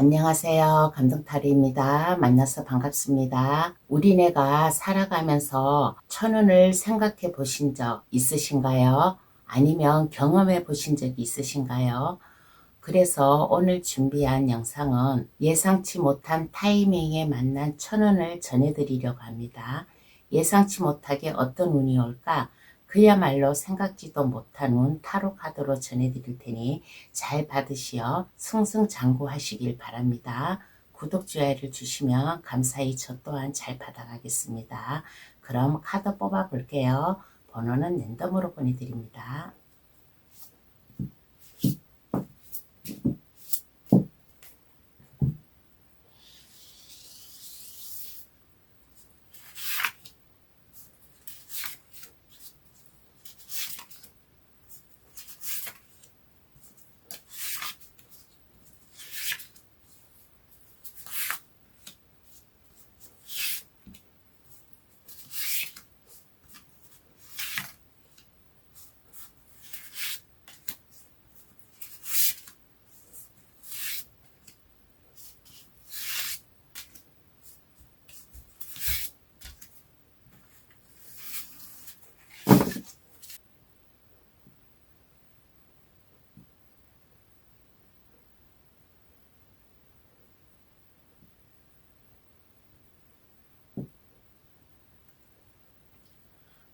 안녕하세요. 감동타로입니다. 만나서 반갑습니다. 우리네가 살아가면서 천운을 생각해 보신 적 있으신가요? 아니면 경험해 보신 적이 있으신가요? 그래서 오늘 준비한 영상은 예상치 못한 타이밍에 만난 천운을 전해드리려고 합니다. 예상치 못하게 어떤 운이 올까? 그야말로 생각지도 못한 운 타로 카드로 전해드릴 테니 잘 받으시어 승승장구하시길 바랍니다. 구독, 좋아요를 주시면 감사히 저 또한 잘 받아가겠습니다. 그럼 카드 뽑아 볼게요. 번호는 랜덤으로 보내드립니다.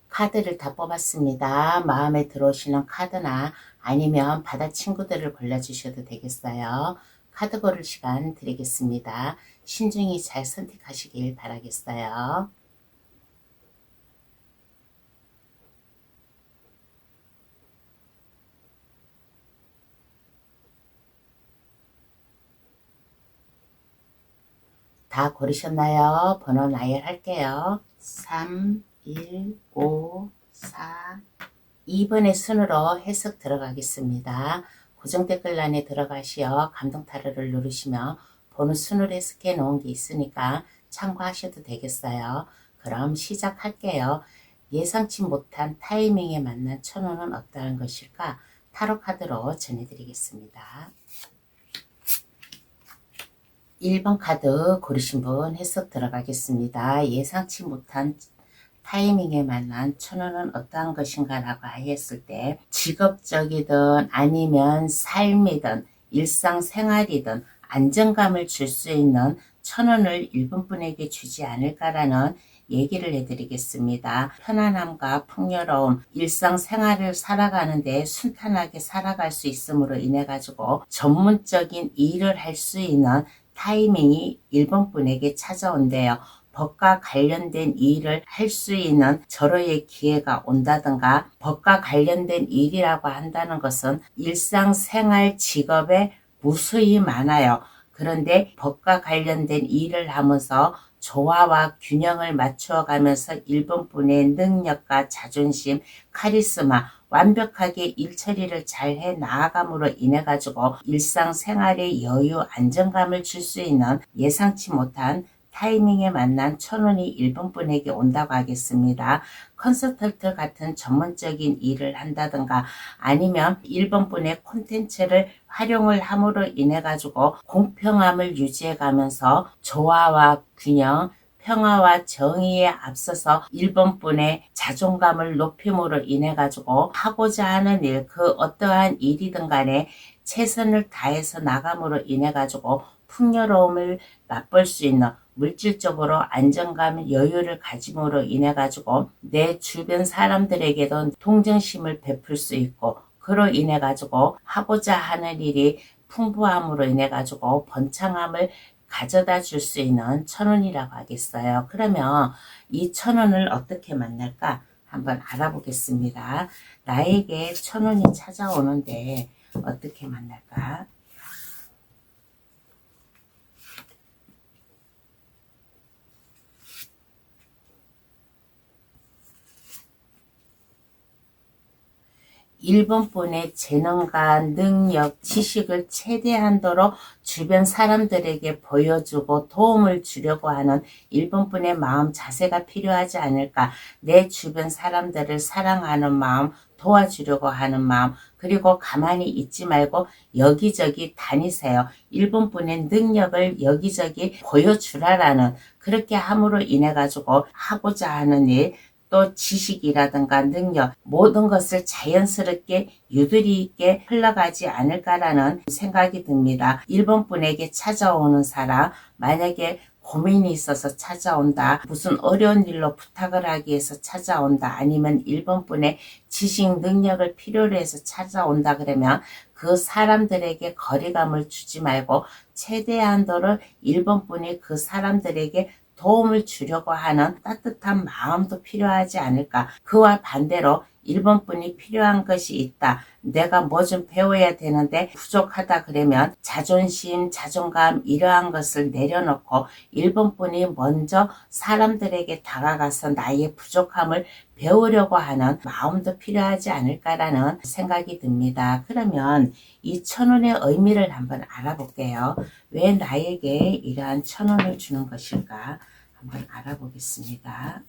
카드를 다 뽑았습니다. 마음에 들어오시는 카드나 아니면 바다 친구들을 골라주셔도 되겠어요. 카드 고를 시간 드리겠습니다. 신중히 잘 선택하시길 바라겠어요. 다 고르셨나요? 번호 나열할게요. 3, 1, 5, 4, 2번의 순으로 해석 들어가겠습니다. 고정 댓글란에 들어가시어 감동타로를 누르시면 번호 순으로 해석해 놓은 게 있으니까 참고하셔도 되겠어요. 그럼 시작할게요. 예상치 못한 타이밍에 만난 천운은 어떠한 것일까? 타로 카드로 전해드리겠습니다. 1번 카드 고르신 분 해석 들어가겠습니다. 예상치 못한 타이밍에 만난 천운은 어떠한 것인가 라고 하였을 때 직업적이든 아니면 삶이든 일상생활이든 안정감을 줄 수 있는 천운을 1번분에게 주지 않을까라는 얘기를 해드리겠습니다. 편안함과 풍요로움, 일상생활을 살아가는데 순탄하게 살아갈 수 있음으로 인해 가지고 전문적인 일을 할 수 있는 타이밍이 1번분에게 찾아온대요. 법과 관련된 일을 할 수 있는 절호의 기회가 온다든가, 법과 관련된 일이라고 한다는 것은 일상생활 직업에 무수히 많아요. 그런데 법과 관련된 일을 하면서 조화와 균형을 맞추어 가면서 1번분의 능력과 자존심, 카리스마, 완벽하게 일 처리를 잘 해 나아감으로 인해 가지고 일상생활의 여유, 안정감을 줄 수 있는 예상치 못한 타이밍에 만난 천운이 1번분에게 온다고 하겠습니다. 컨설턴트 같은 전문적인 일을 한다든가 아니면 1번분의 콘텐츠를 활용을 함으로 인해 가지고 공평함을 유지해 가면서 조화와 균형, 평화와 정의에 앞서서 1번분의 자존감을 높임으로 인해 가지고 하고자 하는 일, 그 어떠한 일이든 간에 최선을 다해서 나감으로 인해 가지고 풍요로움을 맛볼 수 있는, 물질적으로 안정감, 여유를 가짐으로 인해 가지고 내 주변 사람들에게도 동정심을 베풀 수 있고, 그로 인해 가지고 하고자 하는 일이 풍부함으로 인해 가지고 번창함을 가져다 줄 수 있는 천운이라고 하겠어요. 그러면 이 천운을 어떻게 만날까 한번 알아보겠습니다. 나에게 천운이 찾아오는데 어떻게 만날까? 1번분의 재능과 능력, 지식을 최대한도로 주변 사람들에게 보여주고 도움을 주려고 하는 1번분의 마음 자세가 필요하지 않을까. 내 주변 사람들을 사랑하는 마음, 도와주려고 하는 마음, 그리고 가만히 있지 말고 여기저기 다니세요. 일본 분의 능력을 여기저기 보여주라라는, 그렇게 함으로 인해 가지고 하고자 하는 일, 또 지식이라든가 능력, 모든 것을 자연스럽게 유도리 있게 흘러가지 않을까라는 생각이 듭니다. 일본 분에게 찾아오는 사람, 만약에 고민이 있어서 찾아온다, 무슨 어려운 일로 부탁을 하기 위해서 찾아온다, 아니면 일본 분의 지식 능력을 필요로 해서 찾아온다 그러면 그 사람들에게 거리감을 주지 말고 최대한도로 일본 분이 그 사람들에게 도움을 주려고 하는 따뜻한 마음도 필요하지 않을까. 그와 반대로 일본 분이 필요한 것이 있다, 내가 뭐 좀 배워야 되는데 부족하다 그러면 자존심, 자존감 이러한 것을 내려놓고 일본 분이 먼저 사람들에게 다가가서 나의 부족함을 배우려고 하는 마음도 필요하지 않을까라는 생각이 듭니다. 그러면 이 1,000원의 의미를 한번 알아볼게요. 왜 나에게 이러한 1,000원을 주는 것일까 한번 알아보겠습니다.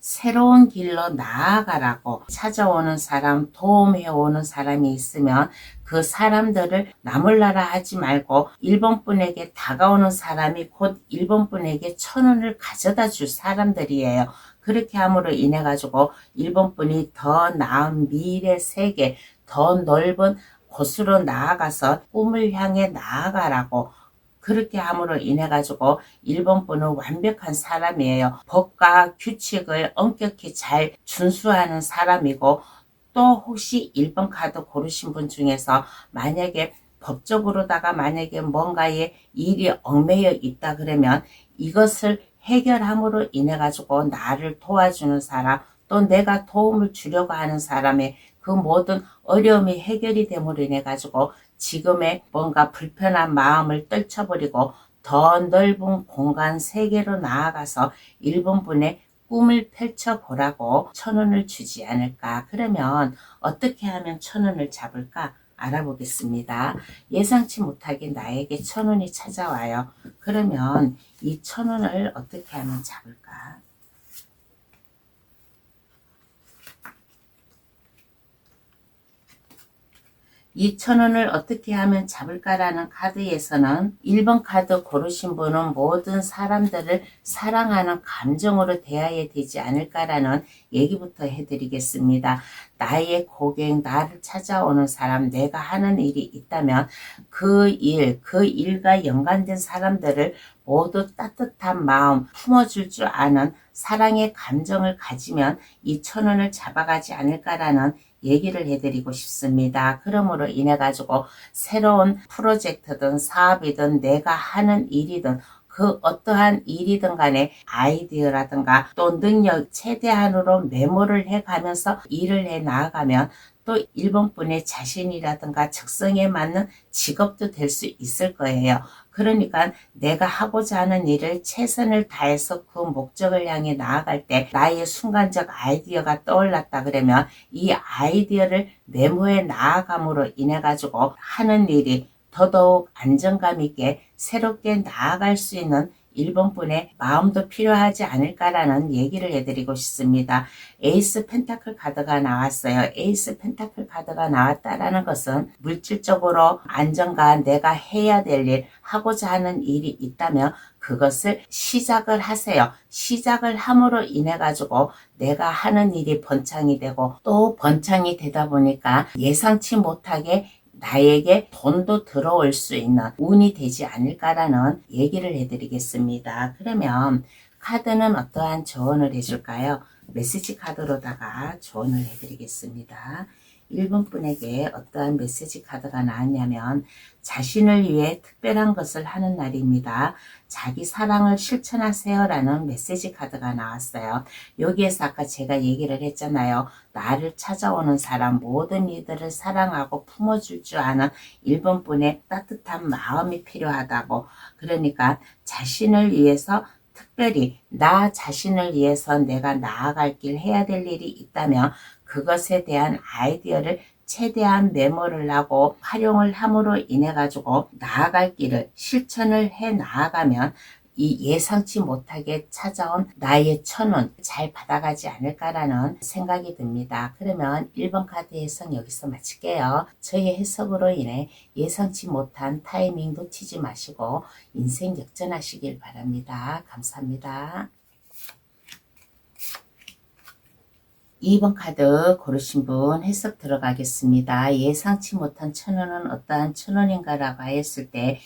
새로운 길로 나아가라고 찾아오는 사람, 도움해오는 사람이 있으면 그 사람들을 나몰라라 하지 말고 일본 분에게 다가오는 사람이 곧 일본 분에게 1,000원을 가져다 줄 사람들이에요. 그렇게 함으로 인해 가지고 일본 분이 더 나은 미래 세계, 더 넓은 곳으로 나아가서 꿈을 향해 나아가라고, 그렇게 함으로 인해 가지고 일본 분은 완벽한 사람이에요. 법과 규칙을 엄격히 잘 준수하는 사람이고, 또 혹시 1번 카드 고르신 분 중에서 만약에 법적으로다가 만약에 뭔가에 일이 얽매여 있다 그러면 이것을 해결함으로 인해 가지고 나를 도와주는 사람, 또 내가 도움을 주려고 하는 사람의 그 모든 어려움이 해결이 됨으로 인해 가지고 지금의 뭔가 불편한 마음을 떨쳐버리고 더 넓은 공간 세계로 나아가서 일본 분의 꿈을 펼쳐보라고 1,000원을 주지 않을까. 그러면 어떻게 하면 1,000원을 잡을까 알아보겠습니다. 예상치 못하게 나에게 1,000원이 찾아와요. 그러면 이 1,000원을 어떻게 하면 잡을까? 이 1,000원을 어떻게 하면 잡을까라는 카드에서는 1번 카드 고르신 분은 모든 사람들을 사랑하는 감정으로 대해야 되지 않을까라는 얘기부터 해드리겠습니다. 나의 고객, 나를 찾아오는 사람, 내가 하는 일이 있다면 그 일과 연관된 사람들을 모두 따뜻한 마음 품어줄 줄 아는 사랑의 감정을 가지면 이 1,000원을 잡아가지 않을까라는 얘기를 해드리고 싶습니다. 그러므로 인해 가지고 새로운 프로젝트든 사업이든 내가 하는 일이든 그 어떠한 일이든 간에 아이디어라든가 또 능력 최대한으로 메모를 해가면서 일을 해 나아가면 또 일본 분의 자신이라든가 적성에 맞는 직업도 될 수 있을 거예요. 그러니까 내가 하고자 하는 일을 최선을 다해서 그 목적을 향해 나아갈 때 나의 순간적 아이디어가 떠올랐다 그러면 이 아이디어를 메모해 나아감으로 인해 가지고 하는 일이 더더욱 안정감 있게 새롭게 나아갈 수 있는 일본 분의 마음도 필요하지 않을까라는 얘기를 해드리고 싶습니다. 에이스 펜타클 카드가 나왔어요. 에이스 펜타클 카드가 나왔다라는 것은 물질적으로 안정감, 내가 해야 될 일, 하고자 하는 일이 있다면 그것을 시작을 하세요. 시작을 함으로 인해 가지고 내가 하는 일이 번창이 되고 또 번창이 되다 보니까 예상치 못하게 나에게 돈도 들어올 수 있는 운이 되지 않을까라는 얘기를 해드리겠습니다. 그러면 카드는 어떠한 조언을 해줄까요? 메시지 카드로다가 조언을 해드리겠습니다. 1번 분에게 어떠한 메시지 카드가 나왔냐면 자신을 위해 특별한 것을 하는 날입니다. 자기 사랑을 실천하세요 라는 메시지 카드가 나왔어요. 여기에서 아까 제가 얘기를 했잖아요. 나를 찾아오는 사람, 모든 이들을 사랑하고 품어줄 줄 아는 1번 분의 따뜻한 마음이 필요하다고. 그러니까 자신을 위해서 특별히 나 자신을 위해서 내가 나아갈 길 해야 될 일이 있다면 그것에 대한 아이디어를 최대한 메모를 하고 활용을 함으로 인해 가지고 나아갈 길을 실천을 해 나아가면 이 예상치 못하게 찾아온 나의 천운 잘 받아가지 않을까라는 생각이 듭니다. 그러면 1번 카드 해석 여기서 마칠게요. 저의 해석으로 인해 예상치 못한 타이밍 놓치지 마시고 인생 역전하시길 바랍니다. 감사합니다. 2번 카드 고르신 분 해석 들어가겠습니다. 예상치 못한 천운은 어떠한 천운인가 라고 하였을 때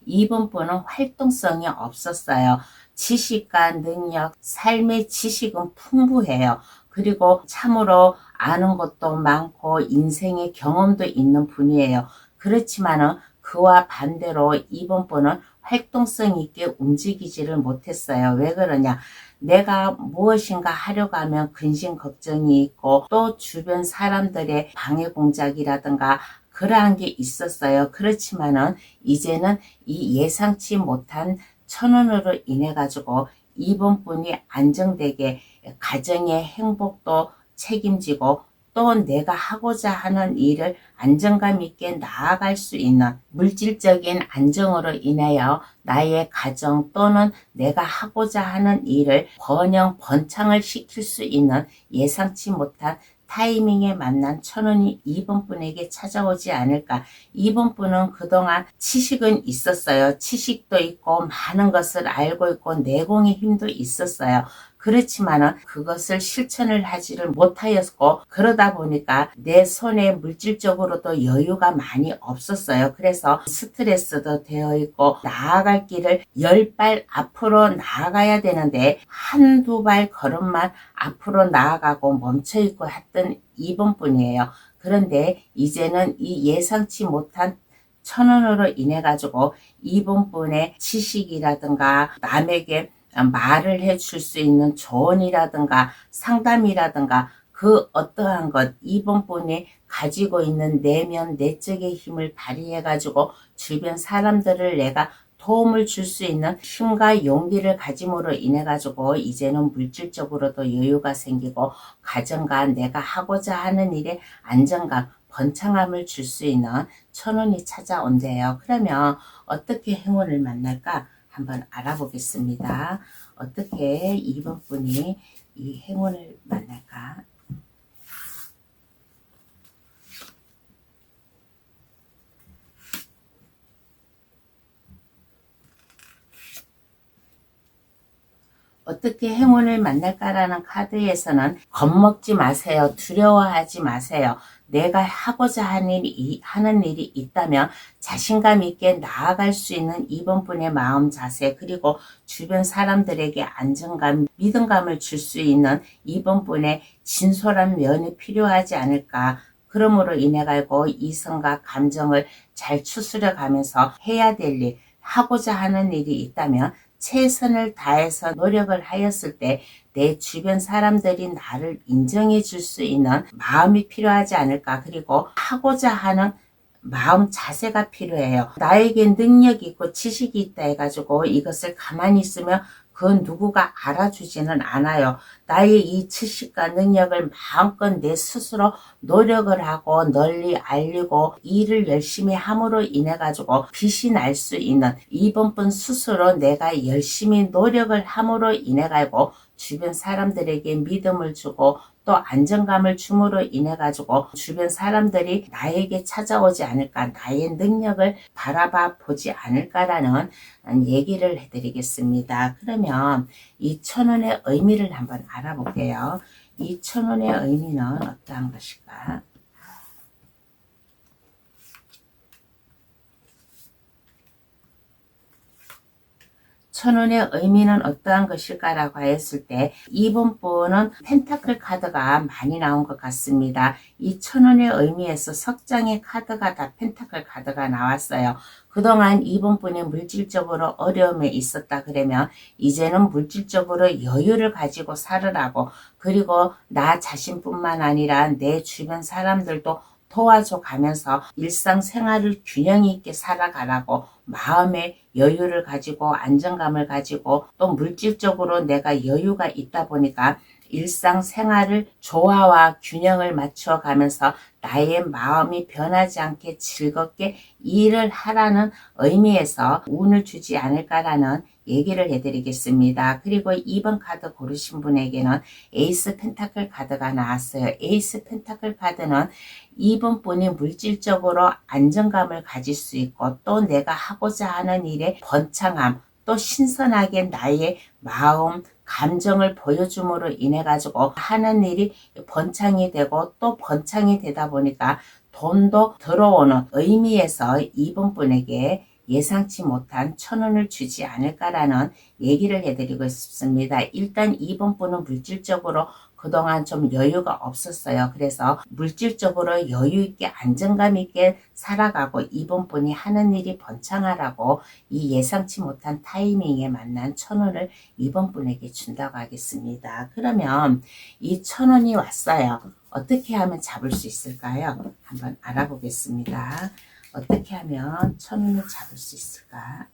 2번 분은 활동성이 없었어요. 지식과 능력, 삶의 지식은 풍부해요. 그리고 참으로 아는 것도 많고 인생의 경험도 있는 분이에요. 그렇지만은 그와 반대로 2번 분은 활동성 있게 움직이지를 못했어요. 왜 그러냐? 내가 무엇인가 하려고 하면 근심 걱정이 있고 또 주변 사람들의 방해 공작이라든가 그러한 게 있었어요. 그렇지만은 이제는 이 예상치 못한 천운으로 인해 가지고 이번 분이 안정되게 가정의 행복도 책임지고 또 내가 하고자 하는 일을 안정감 있게 나아갈 수 있는 물질적인 안정으로 인하여 나의 가정 또는 내가 하고자 하는 일을 번영 번창을 시킬 수 있는 예상치 못한 타이밍에 만난 천운이 2번 분에게 찾아오지 않을까. 2번 분은 그동안 지식은 있었어요. 지식도 있고 많은 것을 알고 있고 내공의 힘도 있었어요. 그렇지만은 그것을 실천을 하지를 못하였고 그러다 보니까 내 손에 물질적으로도 여유가 많이 없었어요. 그래서 스트레스도 되어 있고 나아갈 길을 10발 앞으로 나아가야 되는데 한두 발 걸음만 앞으로 나아가고 멈춰 있고 했던 2번 분이에요. 그런데 이제는 이 예상치 못한 천운으로 인해 가지고 2번 분의 지식이라든가 남에게 말을 해줄 수 있는 조언이라든가 상담이라든가 그 어떠한 것 2번 분이 가지고 있는 내면 내적의 힘을 발휘해 가지고 주변 사람들을 내가 도움을 줄 수 있는 힘과 용기를 가짐으로 인해 가지고 이제는 물질적으로도 여유가 생기고 가정과 내가 하고자 하는 일에 안정감 번창함을 줄 수 있는 천운이 찾아온대요. 그러면 어떻게 행운을 만날까 한번 알아보겠습니다. 어떻게 2번 분이 이 행운을 만날까? 어떻게 행운을 만날까라는 카드에서는 겁먹지 마세요. 두려워하지 마세요. 내가 하고자 하는 일이 있다면 자신감 있게 나아갈 수 있는 2번 분의 마음 자세 그리고 주변 사람들에게 안정감, 믿음감을 줄 수 있는 2번 분의 진솔한 면이 필요하지 않을까. 그러므로 인해 가지고 이성과 감정을 잘 추스려 가면서 해야 될 일, 하고자 하는 일이 있다면 최선을 다해서 노력을 하였을 때 내 주변 사람들이 나를 인정해 줄 수 있는 마음이 필요하지 않을까. 그리고 하고자 하는 마음 자세가 필요해요. 나에게 능력이 있고 지식이 있다 해가지고 이것을 가만히 있으면 그 누구가 알아주지는 않아요. 나의 이 지식과 능력을 마음껏 내 스스로 노력을 하고 널리 알리고 일을 열심히 함으로 인해 가지고 빛이 날 수 있는 2번 분 스스로 내가 열심히 노력을 함으로 인해 가지고 주변 사람들에게 믿음을 주고 또 안정감을 줌으로 인해 가지고 주변 사람들이 나에게 찾아오지 않을까, 나의 능력을 바라봐 보지 않을까라는 얘기를 해드리겠습니다. 그러면 이 천운의 의미를 한번 알아볼게요. 이 천운의 의미는 어떠한 것일까? 천운의 의미는 어떠한 것일까라고 했을 때 2번 분은 펜타클 카드가 많이 나온 것 같습니다. 이 천운의 의미에서 석장의 카드가 다 펜타클 카드가 나왔어요. 그동안 2번 분이 물질적으로 어려움에 있었다 그러면 이제는 물질적으로 여유를 가지고 살으라고, 그리고 나 자신뿐만 아니라 내 주변 사람들도 도와줘 가면서 일상생활을 균형 있게 살아가라고, 마음의 여유를 가지고 안정감을 가지고 또 물질적으로 내가 여유가 있다 보니까 일상생활을 조화와 균형을 맞춰 가면서 나의 마음이 변하지 않게 즐겁게 일을 하라는 의미에서 운을 주지 않을까라는 얘기를 해드리겠습니다. 그리고 2번 카드 고르신 분에게는 에이스 펜타클 카드가 나왔어요. 에이스 펜타클 카드는 2번 분이 물질적으로 안정감을 가질 수 있고 또 내가 하고자 하는 일에 번창함, 또 신선하게 나의 마음, 감정을 보여줌으로 인해 가지고 하는 일이 번창이 되고 또 번창이 되다 보니까 돈도 들어오는 의미에서 2번 분에게 예상치 못한 1,000원을 주지 않을까라는 얘기를 해드리고 싶습니다. 일단 2번 분은 물질적으로 그동안 좀 여유가 없었어요. 그래서 물질적으로 여유 있게 안정감 있게 살아가고 2번 분이 하는 일이 번창하라고 이 예상치 못한 타이밍에 만난 1,000원을 2번 분에게 준다고 하겠습니다. 그러면 이 1,000원이 왔어요. 어떻게 하면 잡을 수 있을까요? 한번 알아보겠습니다. 어떻게 하면 1,000원을 잡을 수 있을까?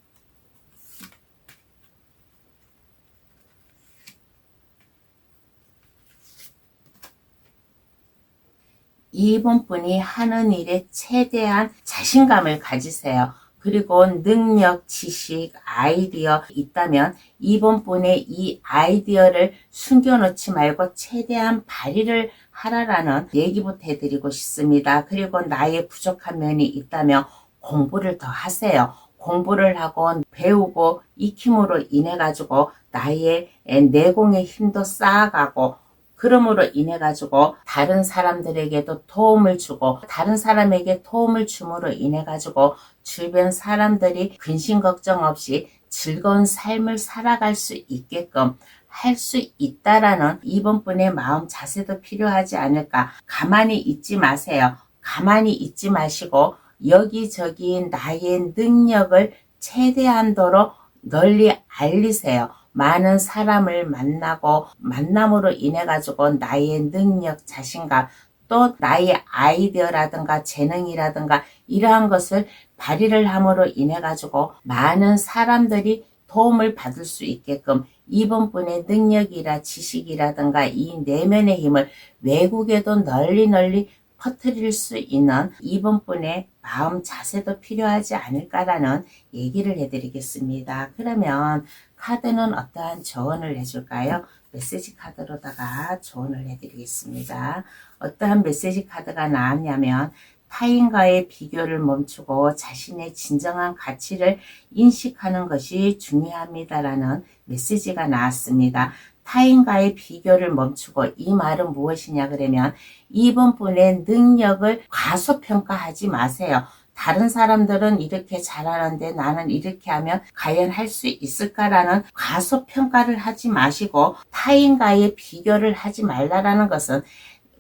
2번 분이 하는 일에 최대한 자신감을 가지세요. 그리고 능력, 지식, 아이디어 있다면 2번 분의 이 아이디어를 숨겨놓지 말고 최대한 발휘를 하라라는 얘기부터 해드리고 싶습니다. 그리고 나의 부족한 면이 있다면 공부를 더 하세요. 공부를 하고 배우고 익힘으로 인해 가지고 나의 내공의 힘도 쌓아가고 그러므로 인해 가지고 다른 사람들에게도 도움을 주고 다른 사람에게 도움을 줌으로 인해 가지고 주변 사람들이 근심 걱정 없이 즐거운 삶을 살아갈 수 있게끔 할 수 있다라는 2번 분의 마음 자세도 필요하지 않을까. 가만히 있지 마세요. 가만히 있지 마시고 여기저기 나의 능력을 최대한도로 널리 알리세요. 많은 사람을 만나고 만남으로 인해 가지고 나의 능력, 자신감, 또 나의 아이디어라든가 재능이라든가 이러한 것을 발휘를 함으로 인해 가지고 많은 사람들이 도움을 받을 수 있게끔 2번 분의 능력이라 지식이라든가 이 내면의 힘을 외국에도 널리 퍼뜨릴 수 있는 2번 분의 마음 자세도 필요하지 않을까라는 얘기를 해드리겠습니다. 그러면 카드는 어떠한 조언을 해줄까요? 메시지 카드로다가 조언을 해드리겠습니다. 어떠한 메시지 카드가 나왔냐면 타인과의 비교를 멈추고 자신의 진정한 가치를 인식하는 것이 중요합니다라는 메시지가 나왔습니다. 타인과의 비교를 멈추고 이 말은 무엇이냐 그러면 2번 분의 능력을 과소평가하지 마세요. 다른 사람들은 이렇게 잘하는데 나는 이렇게 하면 과연 할 수 있을까라는 과소평가를 하지 마시고 타인과의 비교를 하지 말라라는 것은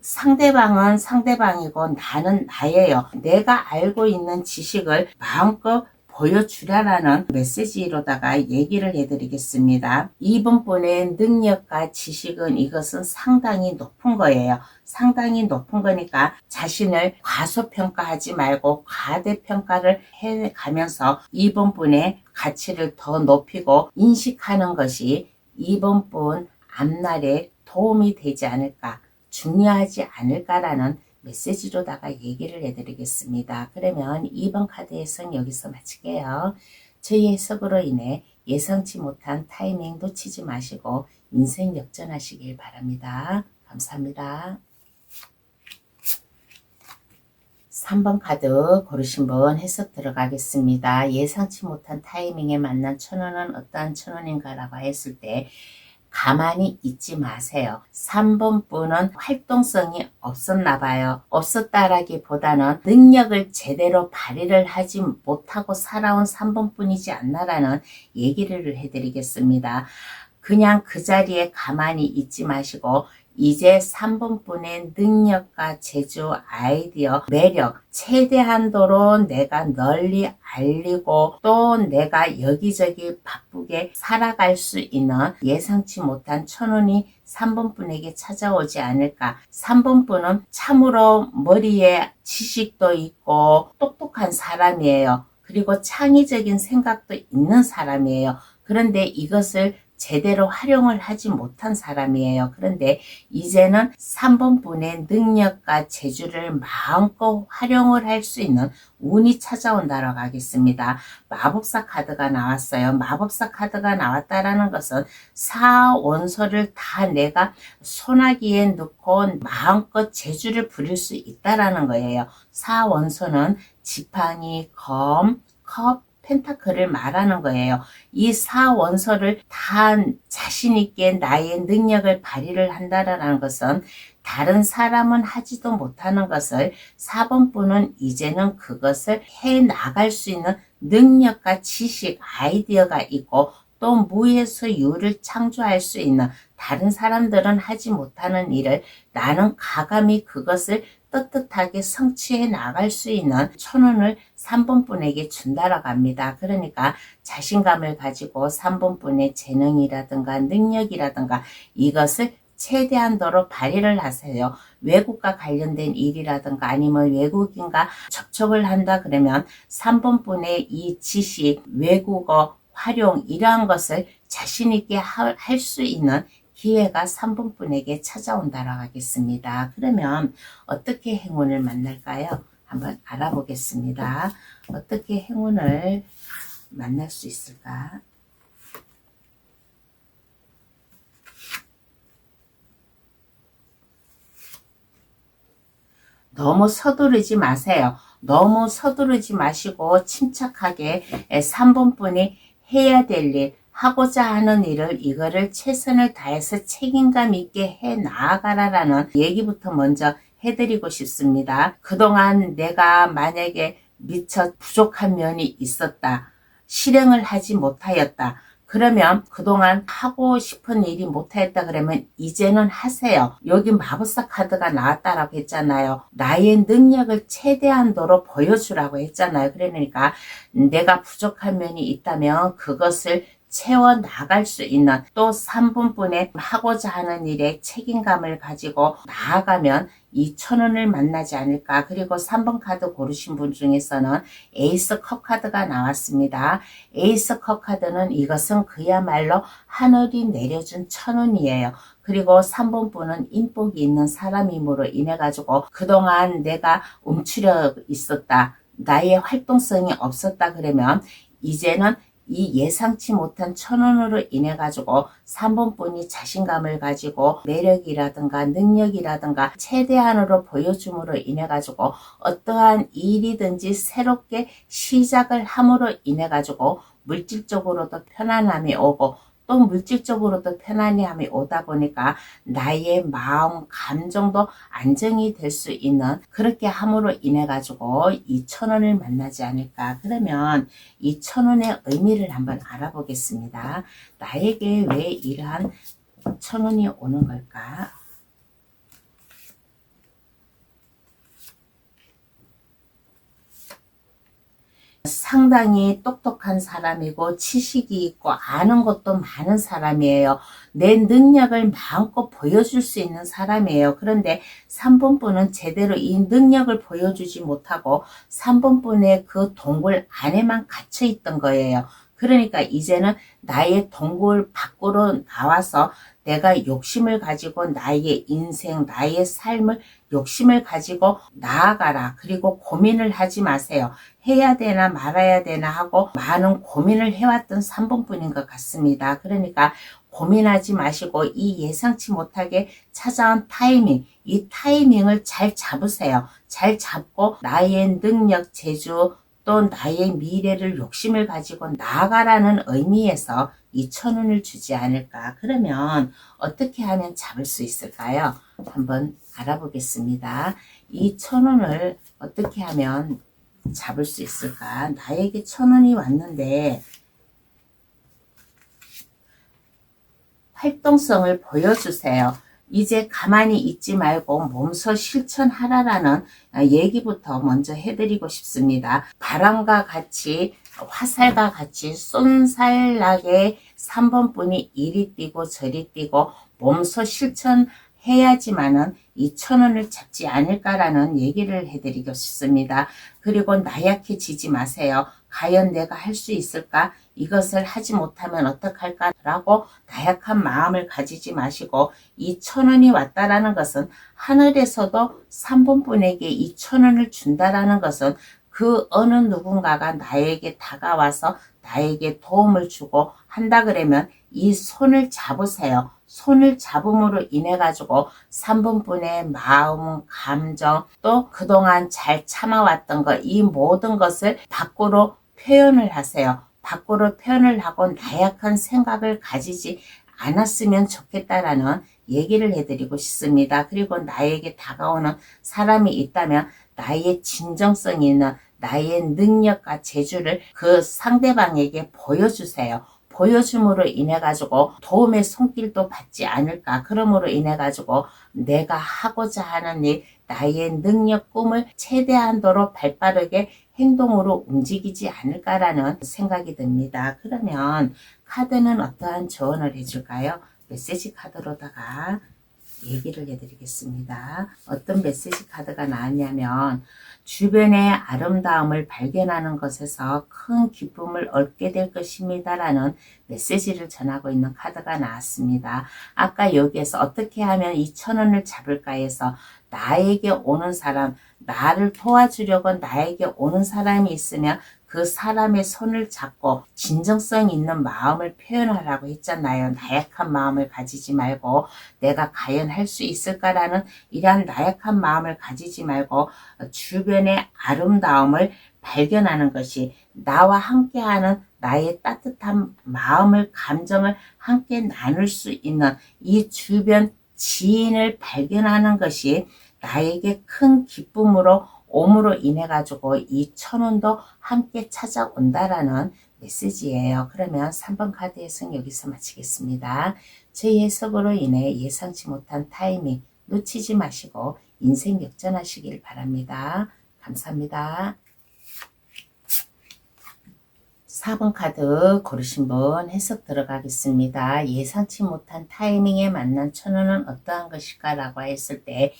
상대방은 상대방이고 나는 나예요. 내가 알고 있는 지식을 마음껏 보여주라라는 메시지로다가 얘기를 해드리겠습니다. 2번 분의 능력과 지식은 이것은 상당히 높은 거예요. 상당히 높은 거니까 자신을 과소평가하지 말고 과대평가를 해가면서 2번 분의 가치를 더 높이고 인식하는 것이 2번 분 앞날에 도움이 되지 않을까, 중요하지 않을까라는 메시지로다가 얘기를 해드리겠습니다. 그러면 2번 카드 해석 여기서 마칠게요. 저희 해석으로 인해 예상치 못한 타이밍 놓치지 마시고 인생 역전하시길 바랍니다. 감사합니다. 3번 카드 고르신 분 해석 들어가겠습니다. 예상치 못한 타이밍에 만난 1,000원은 어떠한 1,000원인가 라고 했을 때 가만히 있지 마세요. 3번 분은 활동성이 없었나 봐요. 없었다라기보다는 능력을 제대로 발휘를 하지 못하고 살아온 3번 분이지 않나라는 얘기를 해드리겠습니다. 그냥 그 자리에 가만히 있지 마시고 이제 3번 분의 능력과 재주, 아이디어, 매력 최대한도로 내가 널리 알리고 또 내가 여기저기 바쁘게 살아갈 수 있는 예상치 못한 1,000원이 3번 분에게 찾아오지 않을까. 3번 분은 참으로 머리에 지식도 있고 똑똑한 사람이에요. 그리고 창의적인 생각도 있는 사람이에요. 그런데 이것을 제대로 활용을 하지 못한 사람이에요. 그런데 이제는 3번 분의 능력과 재주를 마음껏 활용을 할 수 있는 운이 찾아온다라고 하겠습니다. 마법사 카드가 나왔어요. 마법사 카드가 나왔다라는 것은 사원소를 다 내가 소나기에 넣고 마음껏 재주를 부릴 수 있다라는 거예요. 사원소는 지팡이, 검, 컵, 펜타클을 말하는 거예요. 이 사원소를 다 자신있게 나의 능력을 발휘를 한다라는 것은 다른 사람은 하지도 못하는 것을 4번 분은 이제는 그것을 해 나갈 수 있는 능력과 지식, 아이디어가 있고 또 무에서 유를 창조할 수 있는 다른 사람들은 하지 못하는 일을 나는 가감히 그것을 떳떳하게 성취해 나갈 수 있는 천운을 3번 분에게 준다라고 합니다. 그러니까 자신감을 가지고 3번 분의 재능이라든가 능력이라든가 이것을 최대한도로 발휘를 하세요. 외국과 관련된 일이라든가 아니면 외국인과 접촉을 한다 그러면 3번 분의 이 지식, 외국어, 활용 이러한 것을 자신있게 할 수 있는 기회가 3번 분에게 찾아온다라고 하겠습니다. 그러면 어떻게 행운을 만날까요? 한번 알아보겠습니다. 어떻게 행운을 만날 수 있을까? 너무 서두르지 마세요. 너무 서두르지 마시고 침착하게 3번 분이 해야 될 일, 하고자 하는 일을 이거를 최선을 다해서 책임감 있게 해 나아가라라는 얘기부터 먼저 해드리고 싶습니다. 그동안 내가 만약에 미처 부족한 면이 있었다. 실행을 하지 못하였다. 그러면 그동안 하고 싶은 일이 못하였다 그러면 이제는 하세요. 여기 마법사 카드가 나왔다라고 했잖아요. 나의 능력을 최대한도로 보여주라고 했잖아요. 그러니까 내가 부족한 면이 있다면 그것을 채워 나갈 수 있는 또 3분분에 하고자 하는 일에 책임감을 가지고 나아가면 이 천운을 만나지 않을까. 그리고 3번 카드 고르신 분 중에서는 에이스 컵 카드가 나왔습니다. 에이스 컵 카드는 이것은 그야말로 하늘이 내려준 천운이에요. 그리고 3번 분은 인복이 있는 사람임으로 인해 가지고 그동안 내가 움츠려 있었다. 나의 활동성이 없었다 그러면 이제는 이 예상치 못한 천운으로 인해 가지고 3번 분이 자신감을 가지고 매력이라든가 능력이라든가 최대한으로 보여줌으로 인해 가지고 어떠한 일이든지 새롭게 시작을 함으로 인해 가지고 물질적으로도 편안함이 오고 또 물질적으로도 편안함이 오다 보니까 나의 마음, 감정도 안정이 될 수 있는 그렇게 함으로 인해 가지고 이 천운을 만나지 않을까. 그러면 이 천운의 의미를 한번 알아보겠습니다. 나에게 왜 이러한 천운이 오는 걸까? 상당히 똑똑한 사람이고 지식이 있고 아는 것도 많은 사람이에요. 내 능력을 마음껏 보여줄 수 있는 사람이에요. 그런데 3번 분은 제대로 이 능력을 보여주지 못하고 3번 분의 그 동굴 안에만 갇혀 있던 거예요. 그러니까 이제는 나의 동굴 밖으로 나와서 내가 욕심을 가지고 나의 인생, 나의 삶을 욕심을 가지고 나아가라. 그리고 고민을 하지 마세요. 해야 되나 말아야 되나 하고 많은 고민을 해왔던 3번 분인 것 같습니다. 그러니까 고민하지 마시고 이 예상치 못하게 찾아온 타이밍, 이 타이밍을 잘 잡으세요. 잘 잡고 나의 능력, 재주, 또 나의 미래를 욕심을 가지고 나아가라는 의미에서 이 천운을 주지 않을까. 그러면 어떻게 하면 잡을 수 있을까요? 한번 알아보겠습니다. 이 천운을 어떻게 하면 잡을 수 있을까? 나에게 천운이 왔는데 활동성을 보여주세요. 이제 가만히 있지 말고 몸소 실천하라라는 얘기부터 먼저 해드리고 싶습니다. 바람과 같이 화살과 같이 쏜살나게 3번 분이 이리 뛰고 저리 뛰고 몸소 실천해 해야지만은 이 1,000원을 잡지 않을까라는 얘기를 해드리고 싶습니다. 그리고 나약해지지 마세요. 과연 내가 할 수 있을까? 이것을 하지 못하면 어떡할까? 라고 나약한 마음을 가지지 마시고, 이 1,000원이 왔다라는 것은 하늘에서도 3번분에게 이 1,000원을 준다라는 것은 그 어느 누군가가 나에게 다가와서 나에게 도움을 주고 한다 그러면 이 손을 잡으세요. 손을 잡음으로 인해 가지고 3번분의 마음, 감정, 또 그동안 잘 참아왔던 것, 이 모든 것을 밖으로 표현을 하세요. 밖으로 표현을 하고 나약한 생각을 가지지 않았으면 좋겠다라는 얘기를 해드리고 싶습니다. 그리고 나에게 다가오는 사람이 있다면 나의 진정성 있는 나의 능력과 재주를 그 상대방에게 보여주세요. 보여줌으로 인해 가지고 도움의 손길도 받지 않을까. 그러므로 인해 가지고 내가 하고자 하는 일, 나의 능력, 꿈을 최대한도로 발빠르게 행동으로 움직이지 않을까라는 생각이 듭니다. 그러면 카드는 어떠한 조언을 해줄까요? 메시지 카드로다가 얘기를 해드리겠습니다. 어떤 메시지 카드가 나왔냐면, 주변의 아름다움을 발견하는 것에서 큰 기쁨을 얻게 될 것입니다 라는 메시지를 전하고 있는 카드가 나왔습니다. 아까 여기에서 어떻게 하면 이 1,000원을 잡을까 해서 나에게 오는 사람, 나를 도와주려고 나에게 오는 사람이 있으면 그 사람의 손을 잡고 진정성 있는 마음을 표현하라고 했잖아요. 나약한 마음을 가지지 말고 내가 과연 할 수 있을까라는 이러한 나약한 마음을 가지지 말고 주변의 아름다움을 발견하는 것이, 나와 함께하는 나의 따뜻한 마음을, 감정을 함께 나눌 수 있는 이 주변 지인을 발견하는 것이 나에게 큰 기쁨으로 옴으로 인해 가지고 이 1,000원도 함께 찾아온다라는 메시지예요. 그러면 3번 카드 해석 여기서 마치겠습니다. 제 해석으로 인해 예상치 못한 타이밍 놓치지 마시고 인생 역전하시길 바랍니다. 감사합니다. 4번 카드 고르신 분 해석 들어가겠습니다. 예상치 못한 타이밍에 만난 1,000원은 어떠한 것일까 라고 했을 때,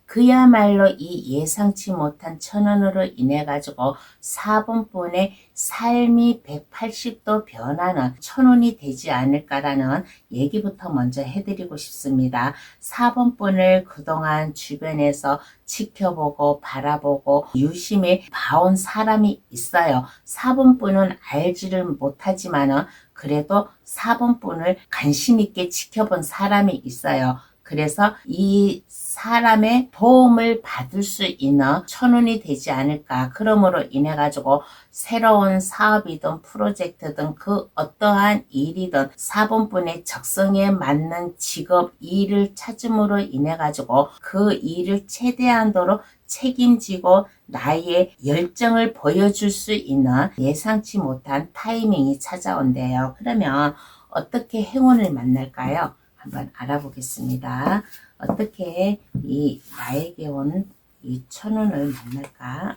그야말로 이 예상치 못한 1,000원으로 인해 가지고 4번 분의 삶이 180도 변하는 1,000원이 되지 않을까라는 얘기부터 먼저 해드리고 싶습니다. 4번 분을 그동안 주변에서 지켜보고 바라보고 유심히 봐온 사람이 있어요. 4번 분은 알지를 못하지만은 그래도 4번 분을 관심 있게 지켜본 사람이 있어요. 그래서 이 사람의 도움을 받을 수 있는 1,000원이 되지 않을까. 그러므로 인해 가지고 새로운 사업이든 프로젝트든 그 어떠한 일이든 4번 분의 적성에 맞는 직업, 일을 찾음으로 인해 가지고 그 일을 최대한도로 책임지고 나의 열정을 보여줄 수 있는 예상치 못한 타이밍이 찾아온대요. 그러면 어떻게 행운을 만날까요? 한번 알아보겠습니다. 어떻게 이 나에게 온 이 1,000원을 만날까?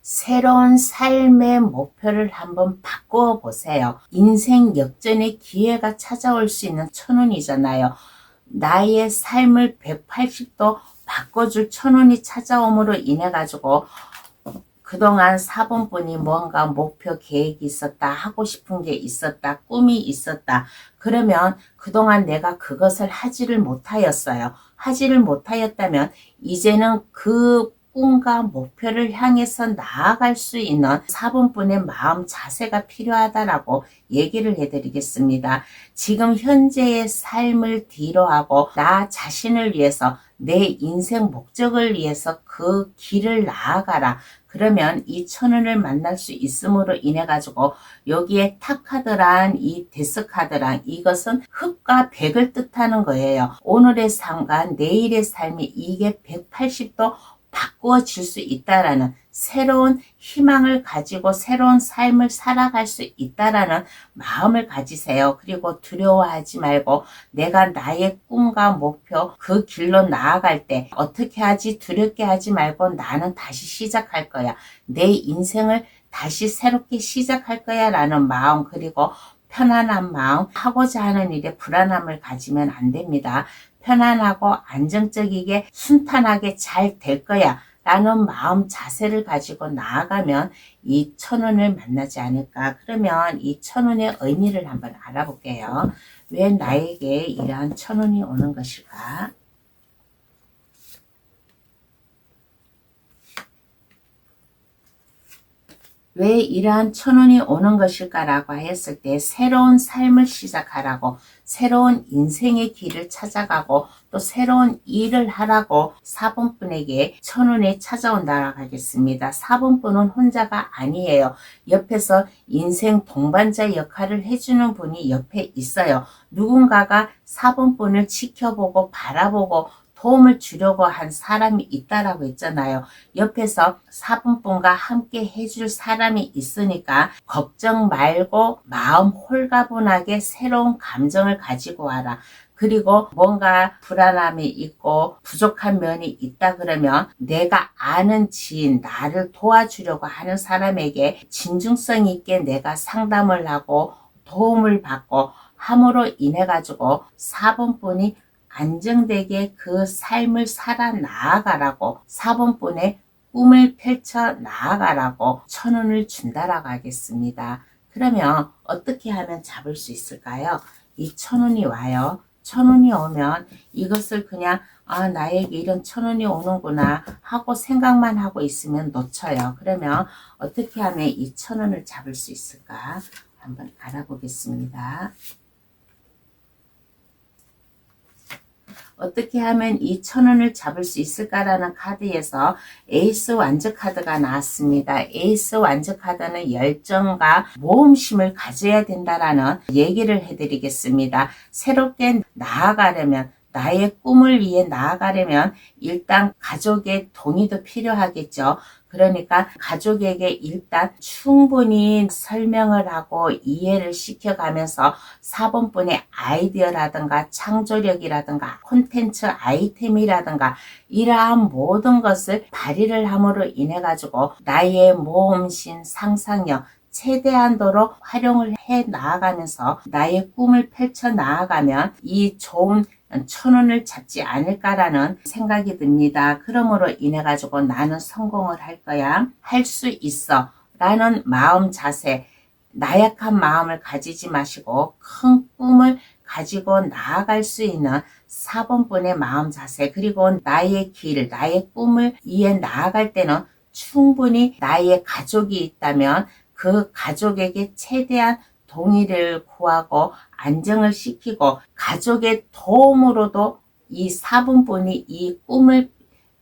새로운 삶의 목표를 한번 바꾸어 보세요. 인생 역전의 기회가 찾아올 수 있는 1,000원이잖아요. 나의 삶을 180도 바꿔줄 1,000원이 찾아옴으로 인해 가지고 그동안 4번 분이 뭔가 목표 계획이 있었다, 하고 싶은 게 있었다, 꿈이 있었다. 그러면 그동안 내가 그것을 하지를 못하였어요. 하지를 못하였다면 이제는 그 꿈과 목표를 향해서 나아갈 수 있는 4번 분의 마음 자세가 필요하다라고 얘기를 해드리겠습니다. 지금 현재의 삶을 뒤로하고 나 자신을 위해서 내 인생 목적을 위해서 그 길을 나아가라. 그러면 이 1,000원을 만날 수 있음으로 인해 가지고 여기에 탑카드랑 이 데스카드랑 이것은 흑과 백을 뜻하는 거예요. 오늘의 삶과 내일의 삶이 이게 180도 바꾸어질 수 있다라는 새로운 희망을 가지고 새로운 삶을 살아갈 수 있다라는 마음을 가지세요. 그리고 두려워하지 말고 내가 나의 꿈과 목표 그 길로 나아갈 때 어떻게 하지 두렵게 하지 말고 나는 다시 시작할 거야. 내 인생을 다시 새롭게 시작할 거야 라는 마음, 그리고 편안한 마음, 하고자 하는 일에 불안함을 가지면 안 됩니다. 편안하고 안정적이게 순탄하게 잘 될 거야 라는 마음 자세를 가지고 나아가면 이 천운을 만나지 않을까. 그러면 이 천운의 의미를 한번 알아볼게요. 왜 나에게 이러한 천운이 오는 것일까? 왜 이러한 천운이 오는 것일까라고 했을 때 새로운 삶을 시작하라고, 새로운 인생의 길을 찾아가고 또 새로운 일을 하라고 4번분에게 천운이 찾아온다라고 하겠습니다. 4번분은 혼자가 아니에요. 옆에서 인생 동반자 역할을 해주는 분이 옆에 있어요. 누군가가 4번분을 지켜보고 바라보고 도움을 주려고 한 사람이 있다라고 했잖아요. 옆에서 4번분과 함께 해줄 사람이 있으니까 걱정 말고 마음 홀가분하게 새로운 감정을 가지고 와라. 그리고 뭔가 불안함이 있고 부족한 면이 있다 그러면 내가 아는 지인, 나를 도와주려고 하는 사람에게 진중성 있게 내가 상담을 하고 도움을 받고 함으로 인해 가지고 4번분이 안정되게 그 삶을 살아 나아가라고, 4번분의 꿈을 펼쳐 나아가라고 천운을 준다라고 하겠습니다. 그러면 어떻게 하면 잡을 수 있을까요? 이 천운이 와요. 천운이 오면 이것을 그냥 나에게 이런 천운이 오는구나 하고 생각만 하고 있으면 놓쳐요. 그러면 어떻게 하면 이 천운을 잡을 수 있을까? 한번 알아보겠습니다. 어떻게 하면 이 천운을 잡을 수 있을까라는 카드에서 에이스 완즈 카드가 나왔습니다. 에이스 완즈 카드는 열정과 모험심을 가져야 된다라는 얘기를 해드리겠습니다. 새롭게 나아가려면, 나의 꿈을 위해 나아가려면 일단 가족의 동의도 필요하겠죠. 그러니까 가족에게 일단 충분히 설명을 하고 이해를 시켜가면서 4번분의 아이디어라든가 창조력이라든가 콘텐츠 아이템이라든가 이러한 모든 것을 발휘를 함으로 인해 가지고 나의 모험심, 상상력 최대한도로 활용을 해 나아가면서 나의 꿈을 펼쳐 나아가면 이 좋은 천운을 잡지 않을까라는 생각이 듭니다. 그러므로 인해 가지고 나는 성공을 할 거야, 할 수 있어 라는 마음 자세, 나약한 마음을 가지지 마시고 큰 꿈을 가지고 나아갈 수 있는 4번분의 마음 자세, 그리고 나의 길, 나의 꿈을 위해 나아갈 때는 충분히 나의 가족이 있다면 그 가족에게 최대한 동의를 구하고 안정을 시키고 가족의 도움으로도 이 4번분이 이 꿈을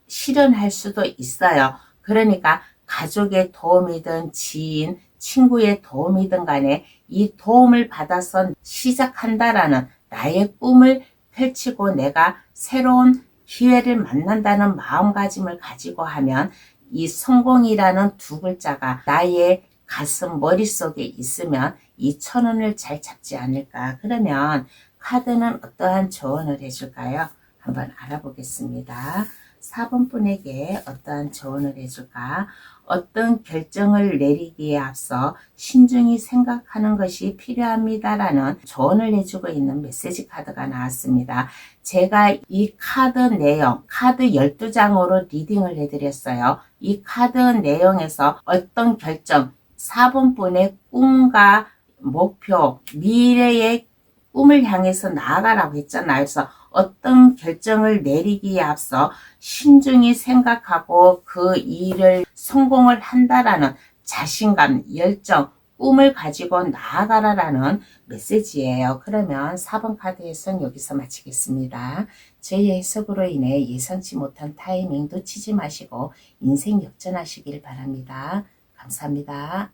실현할 수도 있어요. 그러니까 가족의 도움이든 지인, 친구의 도움이든 간에 이 도움을 받아서 시작한다라는 나의 꿈을 펼치고 내가 새로운 기회를 만난다는 마음가짐을 가지고 하면 이 성공이라는 두 글자가 나의 가슴 머릿속에 있으면 이 천운을 잘 잡지 않을까. 그러면 카드는 어떠한 조언을 해줄까요? 한번 알아보겠습니다. 4번분에게 어떠한 조언을 해줄까? 어떤 결정을 내리기에 앞서 신중히 생각하는 것이 필요합니다라는 조언을 해주고 있는 메시지 카드가 나왔습니다. 제가 이 카드 내용, 카드 12장으로 리딩을 해드렸어요. 이 카드 내용에서 어떤 결정, 4번분의 꿈과 목표, 미래의 꿈을 향해서 나아가라고 했잖아요. 그래서 어떤 결정을 내리기에 앞서 신중히 생각하고 그 일을 성공을 한다라는 자신감, 열정, 꿈을 가지고 나아가라라는 메시지예요. 그러면 4번 카드에서는 여기서 마치겠습니다. 저희 해석으로 인해 예상치 못한 타이밍 놓치지 마시고 인생 역전하시길 바랍니다. 감사합니다.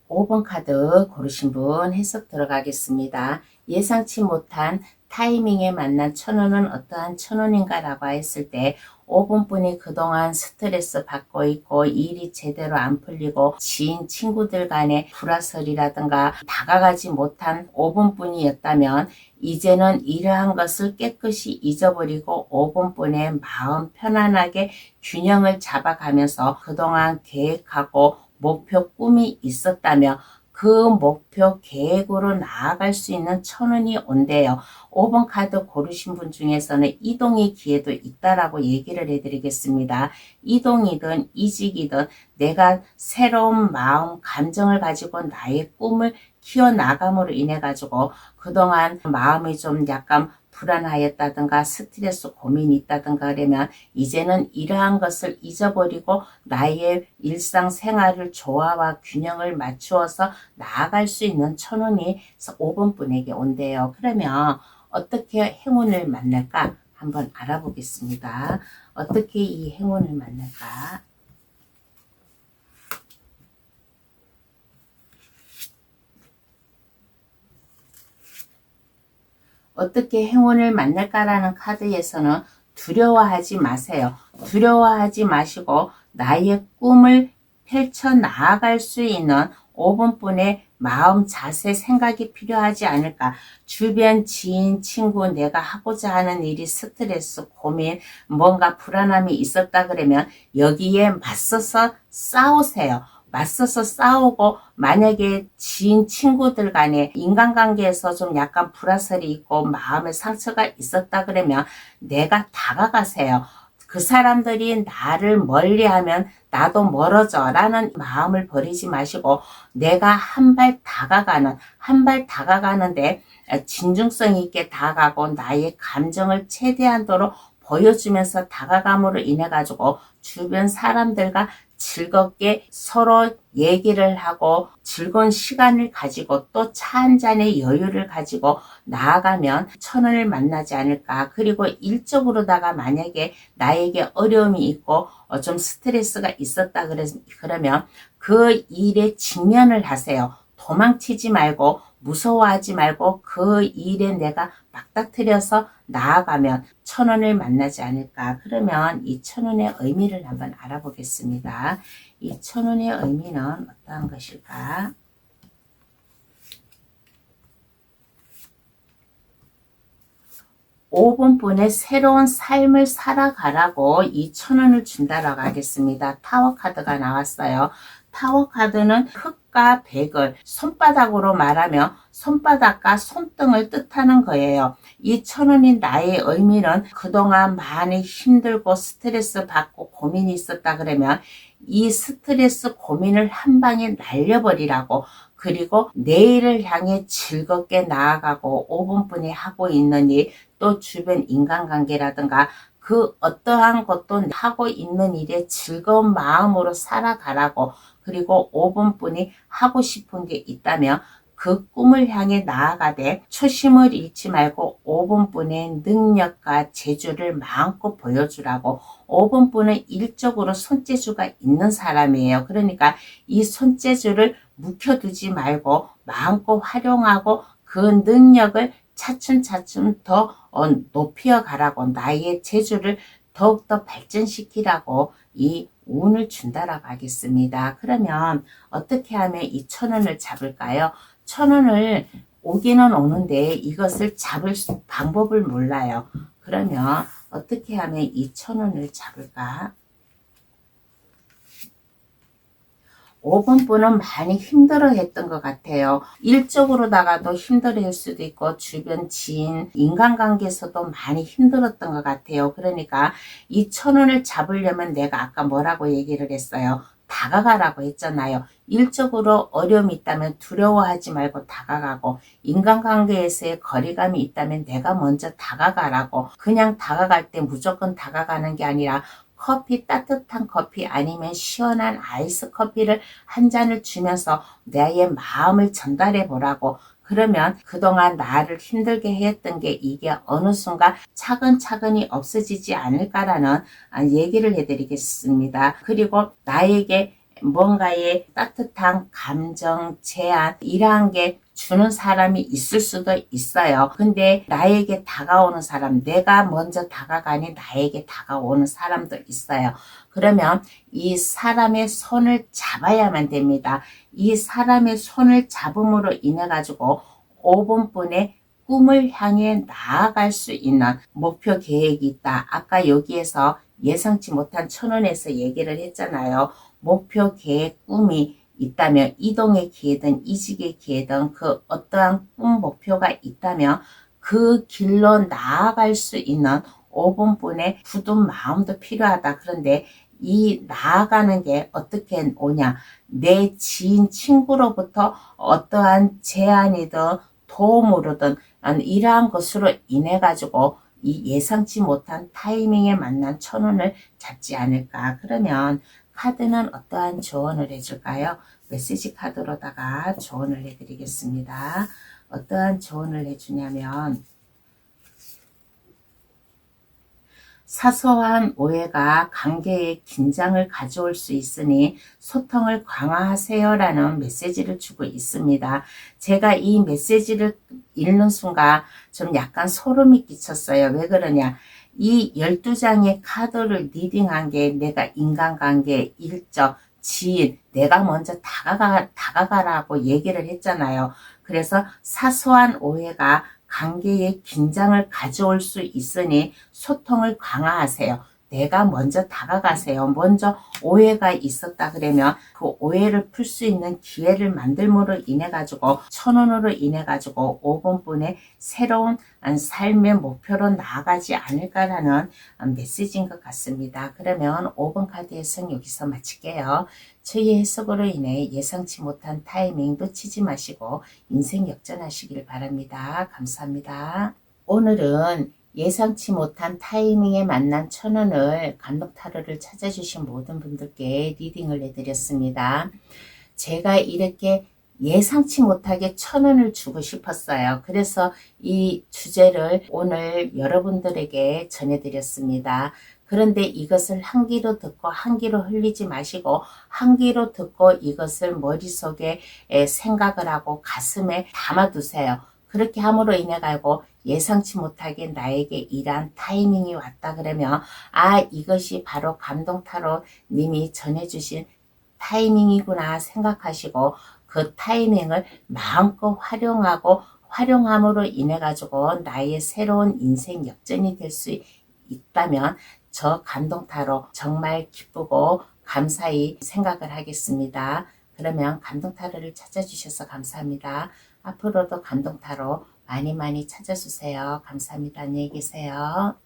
5번 카드 고르신 분 해석 들어가겠습니다. 예상치 못한 타이밍에 만난 천운은 어떠한 천운인가 라고 했을 때 5번분이 그동안 스트레스 받고 있고 일이 제대로 안 풀리고 지인 친구들 간의 불화설이라든가 다가가지 못한 5번분이었다면 이제는 이러한 것을 깨끗이 잊어버리고 5번분의 마음 편안하게 균형을 잡아가면서 그동안 계획하고 목표 꿈이 있었다며 그 목표 계획으로 나아갈 수 있는 천운이 온대요. 5번 카드 고르신 분 중에서는 이동의 기회도 있다라고 얘기를 해드리겠습니다. 이동이든 이직이든 내가 새로운 마음, 감정을 가지고 나의 꿈을 키워나감으로 인해 가지고 그동안 마음이 좀 약간 불안하였다든가 스트레스 고민이 있다든가 그러면 이제는 이러한 것을 잊어버리고 나의 일상생활을 조화와 균형을 맞추어서 나아갈 수 있는 천운이 5번 분에게 온대요. 그러면 어떻게 행운을 만날까 한번 알아보겠습니다. 어떻게 이 행운을 만날까? 어떻게 행운을 만날까라는 카드에서는 두려워하지 마세요. 두려워하지 마시고 나의 꿈을 펼쳐 나아갈 수 있는 5번분의 마음, 자세, 생각이 필요하지 않을까. 주변 지인, 친구, 내가 하고자 하는 일이 스트레스, 고민, 뭔가 불안함이 있었다 그러면 여기에 맞서서 싸우세요. 맞서서 싸우고 만약에 지인 친구들 간에 인간관계에서 좀 약간 불화설이 있고 마음의 상처가 있었다 그러면 내가 다가가세요. 그 사람들이 나를 멀리하면 나도 멀어져 라는 마음을 버리지 마시고 내가 한 발 다가가는데 진중성 있게 다가가고 나의 감정을 최대한도로 보여주면서 다가감으로 인해 가지고 주변 사람들과 즐겁게 서로 얘기를 하고 즐거운 시간을 가지고 또 차 한 잔의 여유를 가지고 나아가면 천운을 만나지 않을까. 그리고 일적으로다가 만약에 나에게 어려움이 있고 좀 스트레스가 있었다 그러면 그 일에 직면을 하세요. 도망치지 말고 무서워하지 말고 그 일에 내가 맞닥뜨려서 나아가면 천운을 만나지 않을까. 그러면 이 천운의 의미를 한번 알아보겠습니다. 이 천운의 의미는 어떠한 것일까? 5번분의 새로운 삶을 살아가라고 이 천원을 준다라고 하겠습니다. 타워 카드가 나왔어요. 타워 카드는 흙과 백을 손바닥으로 말하면 손바닥과 손등을 뜻하는 거예요. 이 천원인 나의 의미는 그동안 많이 힘들고 스트레스 받고 고민이 있었다 그러면 이 스트레스 고민을 한 방에 날려버리라고 그리고 내일을 향해 즐겁게 나아가고 5분분이 하고 있는 일 또 주변 인간관계라든가 그 어떠한 것도 하고 있는 일에 즐거운 마음으로 살아가라고 그리고 5분분이 하고 싶은 게 있다면 그 꿈을 향해 나아가되 초심을 잃지 말고 5분분의 능력과 재주를 마음껏 보여주라고 5분분은 일적으로 손재주가 있는 사람이에요. 그러니까 이 손재주를 묵혀두지 말고 마음껏 활용하고 그 능력을 차츰차츰 더 높여가라고 나의 재주를 더욱더 발전시키라고 이 운을 준다라고 하겠습니다. 그러면 어떻게 하면 이 천운을 잡을까요? 천운을 오기는 오는데 이것을 잡을 방법을 몰라요. 그러면 어떻게 하면 이 천운을 잡을까? 5번분은 많이 힘들어 했던 것 같아요. 일적으로다가도 힘들어 할 수도 있고 주변 지인, 인간관계에서도 많이 힘들었던 것 같아요. 그러니까 이 천운을 잡으려면 내가 아까 뭐라고 얘기를 했어요. 다가가라고 했잖아요. 일적으로 어려움이 있다면 두려워하지 말고 다가가고 인간관계에서의 거리감이 있다면 내가 먼저 다가가라고 그냥 다가갈 때 무조건 다가가는 게 아니라 커피, 따뜻한 커피 아니면 시원한 아이스 커피를 한 잔을 주면서 나의 마음을 전달해 보라고 그러면 그동안 나를 힘들게 했던 게 이게 어느 순간 차근차근히 없어지지 않을까라는 얘기를 해드리겠습니다. 그리고 나에게 뭔가의 따뜻한 감정, 제안, 이러한 게 주는 사람이 있을 수도 있어요. 근데 나에게 다가오는 사람, 내가 먼저 다가가니 나에게 다가오는 사람도 있어요. 그러면 이 사람의 손을 잡아야만 됩니다. 이 사람의 손을 잡음으로 인해 가지고 5번분의 꿈을 향해 나아갈 수 있는 목표 계획이 있다. 아까 여기에서 예상치 못한 천원에서 얘기를 했잖아요. 목표 계획 꿈이 있다면, 이동의 기회든 이직의 기회든 그 어떠한 꿈 목표가 있다면 그 길로 나아갈 수 있는 5번분의 굳은 마음도 필요하다. 그런데 이 나아가는 게 어떻게 오냐, 내 지인 친구로부터 어떠한 제안이든 도움으로든 이러한 것으로 인해 가지고 이 예상치 못한 타이밍에 만난 천원을 잡지 않을까. 그러면 카드는 어떠한 조언을 해줄까요? 메시지 카드로다가 조언을 해드리겠습니다. 어떠한 조언을 해주냐면, 사소한 오해가 관계에 긴장을 가져올 수 있으니 소통을 강화하세요라는 메시지를 주고 있습니다. 제가 이 메시지를 읽는 순간 좀 약간 소름이 끼쳤어요. 왜 그러냐? 이 12장의 카드를 리딩한 게 내가 인간관계, 일적, 지인, 내가 먼저 다가가라고 얘기를 했잖아요. 그래서 사소한 오해가 관계에 긴장을 가져올 수 있으니 소통을 강화하세요. 내가 먼저 다가가세요. 먼저 오해가 있었다 그러면 그 오해를 풀 수 있는 기회를 만들므로 인해 가지고 천원으로 인해 가지고 5번분의 새로운 삶의 목표로 나아가지 않을까라는 메시지인 것 같습니다. 그러면 5번 카드 해석 여기서 마칠게요. 저희 해석으로 인해 예상치 못한 타이밍 놓치지 마시고 인생 역전하시길 바랍니다. 감사합니다. 오늘은 예상치 못한 타이밍에 만난 천원을 감독타로를 찾아주신 모든 분들께 리딩을 해드렸습니다. 제가 이렇게 예상치 못하게 천원을 주고 싶었어요. 그래서 이 주제를 오늘 여러분들에게 전해드렸습니다. 그런데 이것을 한 귀로 듣고 한 귀로 흘리지 마시고 한 귀로 듣고 이것을 머릿속에 생각을 하고 가슴에 담아두세요. 그렇게 함으로 인해 가지고 예상치 못하게 나에게 이러한 타이밍이 왔다 그러면 이것이 바로 감동타로 님이 전해주신 타이밍이구나 생각하시고 그 타이밍을 마음껏 활용함으로 인해 가지고 나의 새로운 인생 역전이 될 수 있다면 저 감동타로 정말 기쁘고 감사히 생각을 하겠습니다. 그러면 감동타로를 찾아주셔서 감사합니다. 앞으로도 감동타로 많이 찾아주세요. 감사합니다. 안녕히 계세요.